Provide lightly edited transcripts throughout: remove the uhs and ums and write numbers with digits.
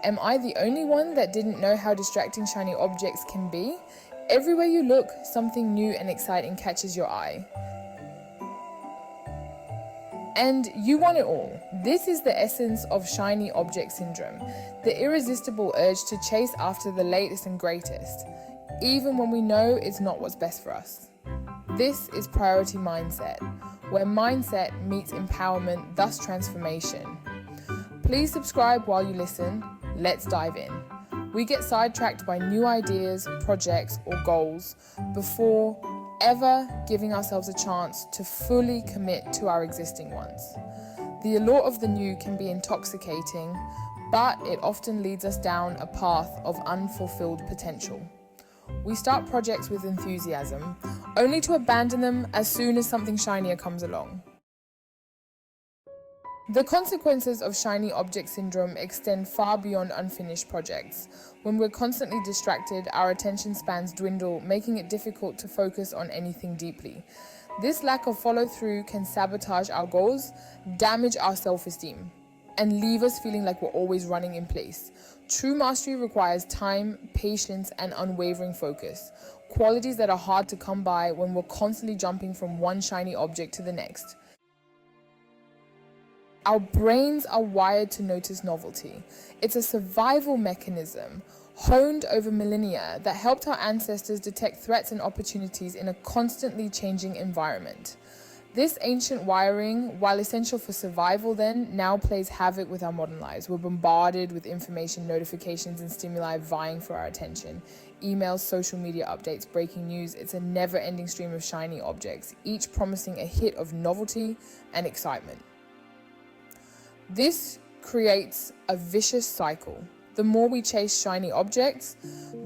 Am I the only one that didn't know how distracting shiny objects can be? Everywhere you look, something new and exciting catches your eye. And you want it all. This is the essence of shiny object syndrome, the irresistible urge to chase after the latest and greatest, even when we know it's not what's best for us. This is priority mindset, where mindset meets empowerment, thus transformation. Please subscribe while you listen. Let's dive in. We get sidetracked by new ideas, projects, or goals before ever giving ourselves a chance to fully commit to our existing ones. The allure of the new can be intoxicating, but it often leads us down a path of unfulfilled potential. We start projects with enthusiasm, only to abandon them as soon as something shinier comes along. The consequences of shiny object syndrome extend far beyond unfinished projects. When we're constantly distracted, our attention spans dwindle, making it difficult to focus on anything deeply. This lack of follow-through can sabotage our goals, damage our self-esteem, and leave us feeling like we're always running in place. True mastery requires time, patience, and unwavering focus, qualities that are hard to come by when we're constantly jumping from one shiny object to the next. Our brains are wired to notice novelty. It's a survival mechanism honed over millennia that helped our ancestors detect threats and opportunities in a constantly changing environment. This ancient wiring, while essential for survival then, now plays havoc with our modern lives. We're bombarded with information, notifications, and stimuli vying for our attention. Emails, social media updates, breaking news. It's a never-ending stream of shiny objects, each promising a hit of novelty and excitement. This creates a vicious cycle. The more we chase shiny objects,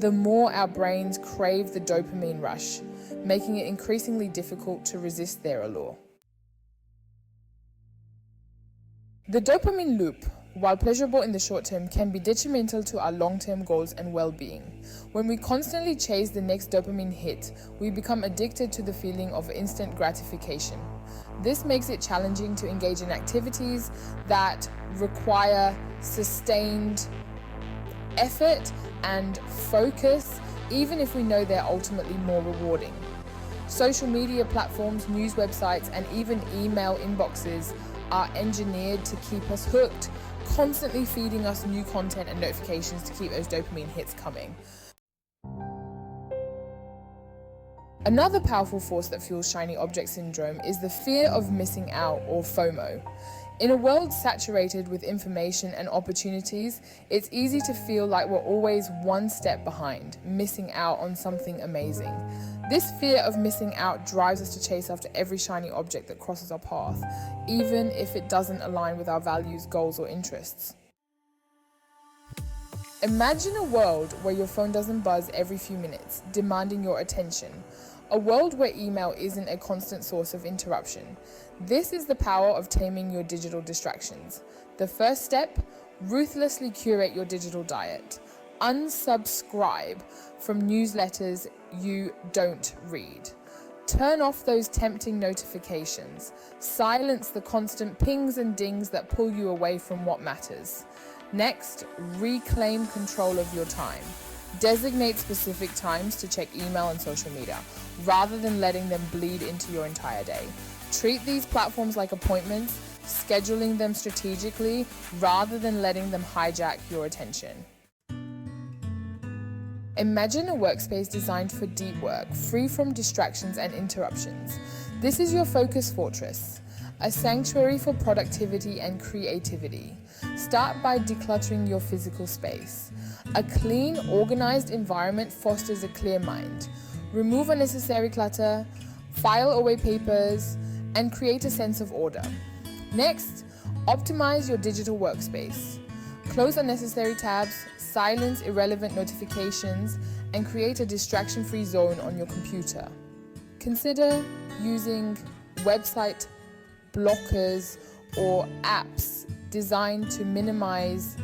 the more our brains crave the dopamine rush, making it increasingly difficult to resist their allure. The dopamine loop, while pleasurable in the short term, can be detrimental to our long-term goals and well-being. When we constantly chase the next dopamine hit, we become addicted to the feeling of instant gratification. This makes it challenging to engage in activities that require sustained effort and focus, even if we know they're ultimately more rewarding. Social media platforms, news websites, and even email inboxes are engineered to keep us hooked, constantly feeding us new content and notifications to keep those dopamine hits coming. Another powerful force that fuels shiny object syndrome is the fear of missing out, or FOMO. In a world saturated with information and opportunities, it's easy to feel like we're always one step behind, missing out on something amazing. This fear of missing out drives us to chase after every shiny object that crosses our path, even if it doesn't align with our values, goals, or interests. Imagine a world where your phone doesn't buzz every few minutes, demanding your attention. A world where email isn't a constant source of interruption. This is the power of taming your digital distractions. The first step, ruthlessly curate your digital diet. Unsubscribe from newsletters you don't read. Turn off those tempting notifications. Silence the constant pings and dings that pull you away from what matters. Next, reclaim control of your time. Designate specific times to check email and social media, rather than letting them bleed into your entire day. Treat these platforms like appointments, scheduling them strategically, rather than letting them hijack your attention. Imagine a workspace designed for deep work, free from distractions and interruptions. This is your focus fortress, a sanctuary for productivity and creativity. Start by decluttering your physical space. A clean, organized environment fosters a clear mind. Remove unnecessary clutter, file away papers, and create a sense of order. Next, optimize your digital workspace. Close unnecessary tabs, silence irrelevant notifications, and create a distraction-free zone on your computer. Consider using website blockers or apps designed to minimize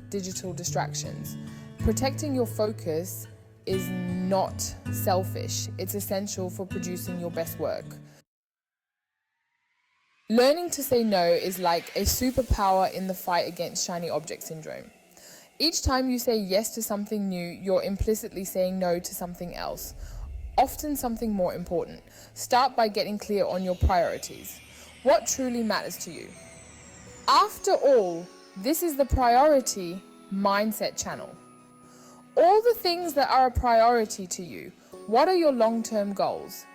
digital distractions. Protecting your focus is not selfish. It's essential for producing your best work. Learning to say no is like a superpower in the fight against shiny object syndrome. Each time you say yes to something new, you're implicitly saying no to something else, often something more important. Start by getting clear on your priorities. What truly matters to you? After all, this is the priority mindset channel. All the things that are a priority to you, what are your long-term goals?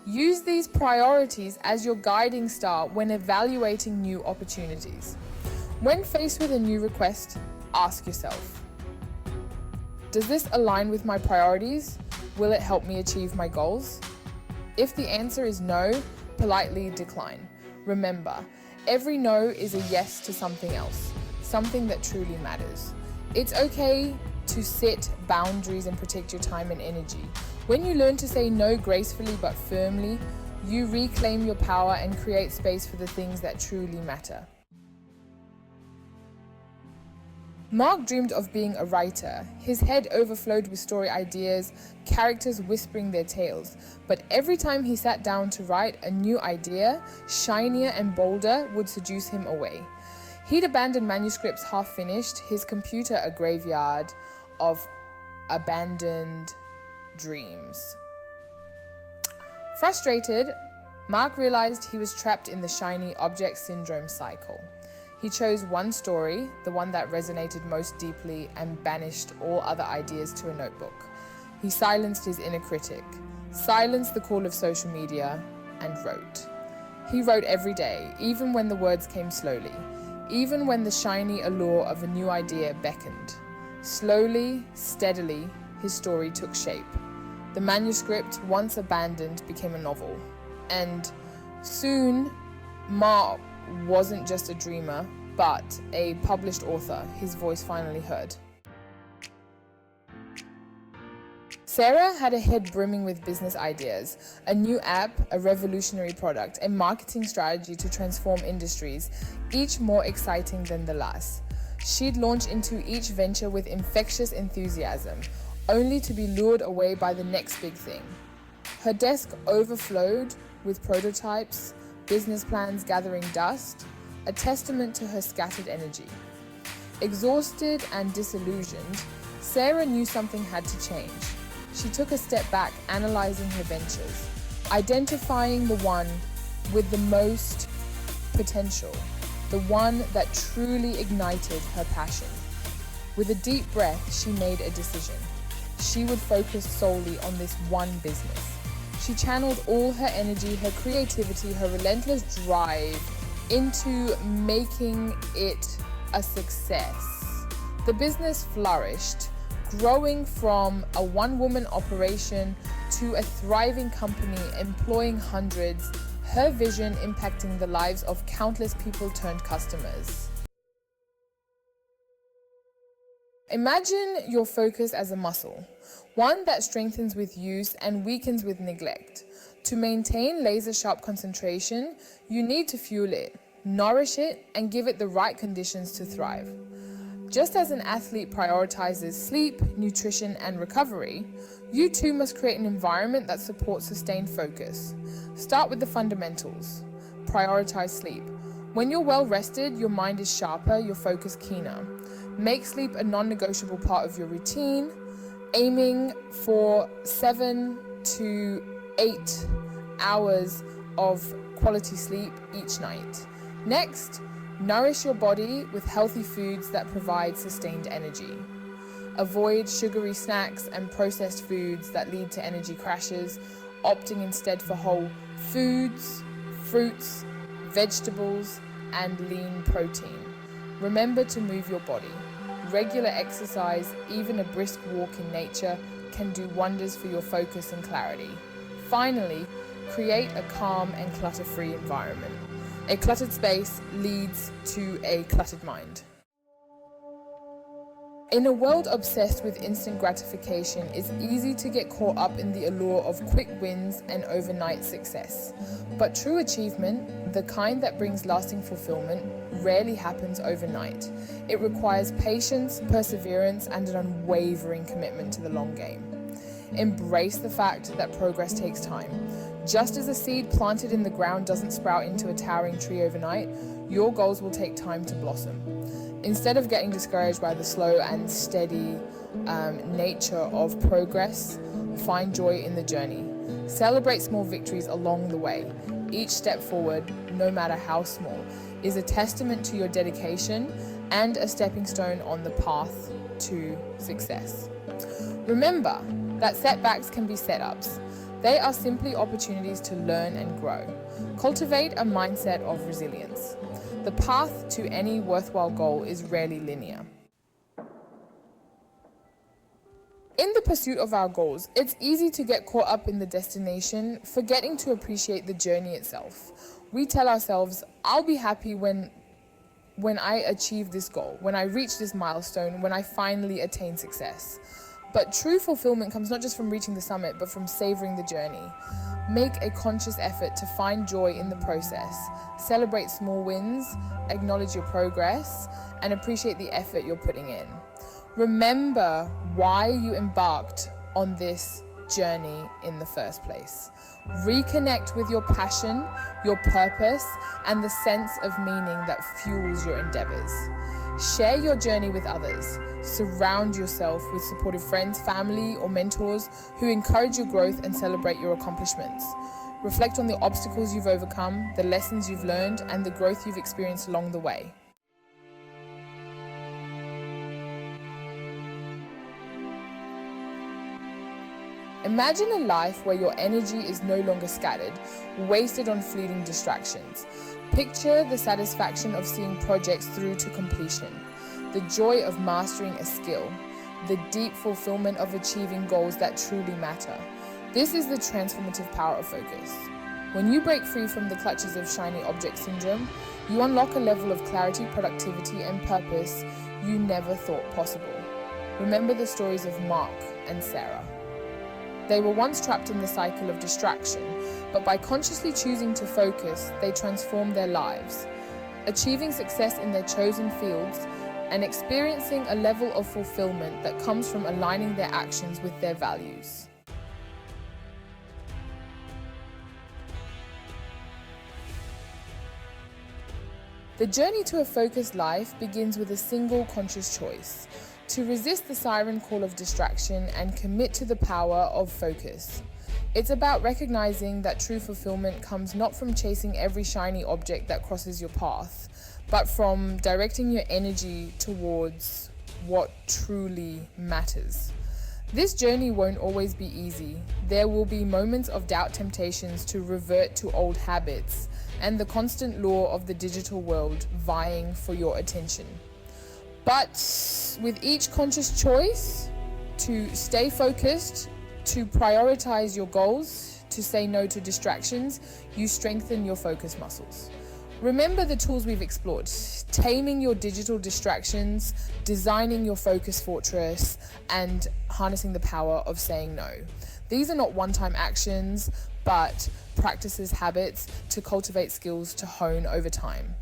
Use these priorities as your guiding star when evaluating new opportunities. When faced with a new request, ask yourself, does this align with my priorities? Will it help me achieve my goals? If the answer is no, politely decline. Remember, every no is a yes to something else, something that truly matters. It's okay to set boundaries and protect your time and energy. When you learn to say no gracefully but firmly, you reclaim your power and create space for the things that truly matter. Mark dreamed of being a writer. His head overflowed with story ideas, characters whispering their tales. But every time he sat down to write, a new idea, shinier and bolder, would seduce him away. He'd abandoned manuscripts half finished, his computer a graveyard of abandoned dreams. Frustrated, Mark realized he was trapped in the shiny object syndrome cycle. He chose one story, the one that resonated most deeply, and banished all other ideas to a notebook. He silenced his inner critic, silenced the call of social media, and wrote. He wrote every day, even when the words came slowly, even when the shiny allure of a new idea beckoned. Slowly, steadily, his story took shape. The manuscript, once abandoned, became a novel. And soon, Mark wasn't just a dreamer, but a published author, his voice finally heard. Sarah had a head brimming with business ideas, a new app, a revolutionary product, a marketing strategy to transform industries, each more exciting than the last. She'd launch into each venture with infectious enthusiasm, only to be lured away by the next big thing. Her desk overflowed with prototypes, business plans gathering dust, a testament to her scattered energy. Exhausted and disillusioned, Sarah knew something had to change. She took a step back, analyzing her ventures, identifying the one with the most potential, the one that truly ignited her passion. With a deep breath, she made a decision. She would focus solely on this one business. She channeled all her energy, her creativity, her relentless drive into making it a success. The business flourished, growing from a one-woman operation to a thriving company employing hundreds, her vision impacting the lives of countless people turned customers. Imagine your focus as a muscle, one that strengthens with use and weakens with neglect. To maintain laser-sharp concentration, you need to fuel it, nourish it, and give it the right conditions to thrive. Just as an athlete prioritizes sleep, nutrition, and recovery, you too must create an environment that supports sustained focus. Start with the fundamentals. Prioritize sleep. When you're well rested, your mind is sharper, your focus keener. Make sleep a non-negotiable part of your routine, aiming for 7 to 8 hours of quality sleep each night. Next, nourish your body with healthy foods that provide sustained energy. Avoid sugary snacks and processed foods that lead to energy crashes, opting instead for whole foods, fruits, vegetables, and lean protein. Remember to move your body. Regular exercise, even a brisk walk in nature, can do wonders for your focus and clarity. Finally, create a calm and clutter-free environment. A cluttered space leads to a cluttered mind. In a world obsessed with instant gratification, it's easy to get caught up in the allure of quick wins and overnight success. But true achievement, the kind that brings lasting fulfillment, rarely happens overnight. It requires patience, perseverance, and an unwavering commitment to the long game. Embrace the fact that progress takes time. Just as a seed planted in the ground doesn't sprout into a towering tree overnight, your goals will take time to blossom. Instead of getting discouraged by the slow and steady nature of progress, find joy in the journey. Celebrate small victories along the way. Each step forward, no matter how small, is a testament to your dedication and a stepping stone on the path to success. Remember that setbacks can be setups. They are simply opportunities to learn and grow. Cultivate a mindset of resilience. The path to any worthwhile goal is rarely linear. In the pursuit of our goals, it's easy to get caught up in the destination, forgetting to appreciate the journey itself. We tell ourselves, I'll be happy when I achieve this goal, when I reach this milestone, when I finally attain success. But true fulfillment comes not just from reaching the summit, but from savoring the journey. Make a conscious effort to find joy in the process. Celebrate small wins, acknowledge your progress, and appreciate the effort you're putting in. Remember why you embarked on this journey in the first place. Reconnect with your passion, your purpose, and the sense of meaning that fuels your endeavors. Share your journey with others. Surround yourself with supportive friends, family, or mentors who encourage your growth and celebrate your accomplishments. Reflect on the obstacles you've overcome, the lessons you've learned, and the growth you've experienced along the way. Imagine a life where your energy is no longer scattered, wasted on fleeting distractions. Picture the satisfaction of seeing projects through to completion, the joy of mastering a skill, the deep fulfillment of achieving goals that truly matter. This is the transformative power of focus. When you break free from the clutches of shiny object syndrome, you unlock a level of clarity, productivity, and purpose you never thought possible. Remember the stories of Mark and Sarah. They were once trapped in the cycle of distraction, but by consciously choosing to focus, they transformed their lives, achieving success in their chosen fields and experiencing a level of fulfillment that comes from aligning their actions with their values. The journey to a focused life begins with a single conscious choice: to resist the siren call of distraction and commit to the power of focus. It's about recognizing that true fulfillment comes not from chasing every shiny object that crosses your path, but from directing your energy towards what truly matters. This journey won't always be easy. There will be moments of doubt, temptations to revert to old habits, and the constant lure of the digital world vying for your attention. But with each conscious choice to stay focused, to prioritize your goals, to say no to distractions, you strengthen your focus muscles. Remember the tools we've explored: taming your digital distractions, designing your focus fortress, and harnessing the power of saying no. These are not one-time actions, but practices, habits to cultivate skills to hone over time.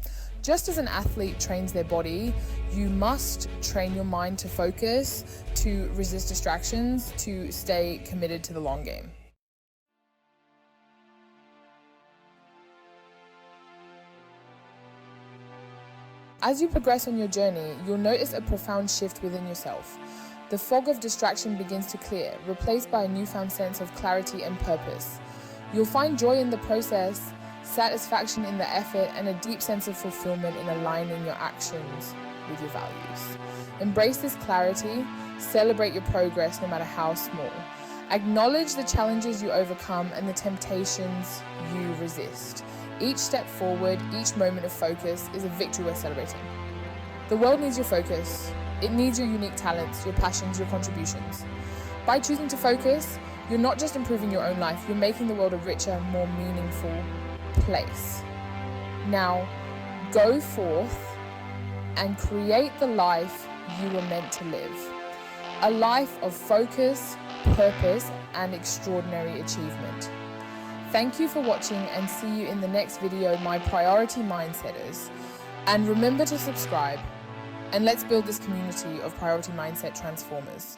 Just as an athlete trains their body, you must train your mind to focus, to resist distractions, to stay committed to the long game. As you progress on your journey, you'll notice a profound shift within yourself. The fog of distraction begins to clear, replaced by a newfound sense of clarity and purpose. You'll find joy in the process, satisfaction in the effort, and a deep sense of fulfillment in aligning your actions with your values. Embrace this clarity, celebrate your progress no matter how small. Acknowledge the challenges you overcome and the temptations you resist. Each step forward, each moment of focus is a victory worth celebrating. The world needs your focus. It needs your unique talents, your passions, your contributions. By choosing to focus, you're not just improving your own life, you're making the world a richer, more meaningful place. Now, go forth and create the life you were meant to live. A life of focus, purpose, and extraordinary achievement. Thank you for watching, and see you in the next video, my priority mindsetters. And remember to subscribe, and let's build this community of priority mindset transformers.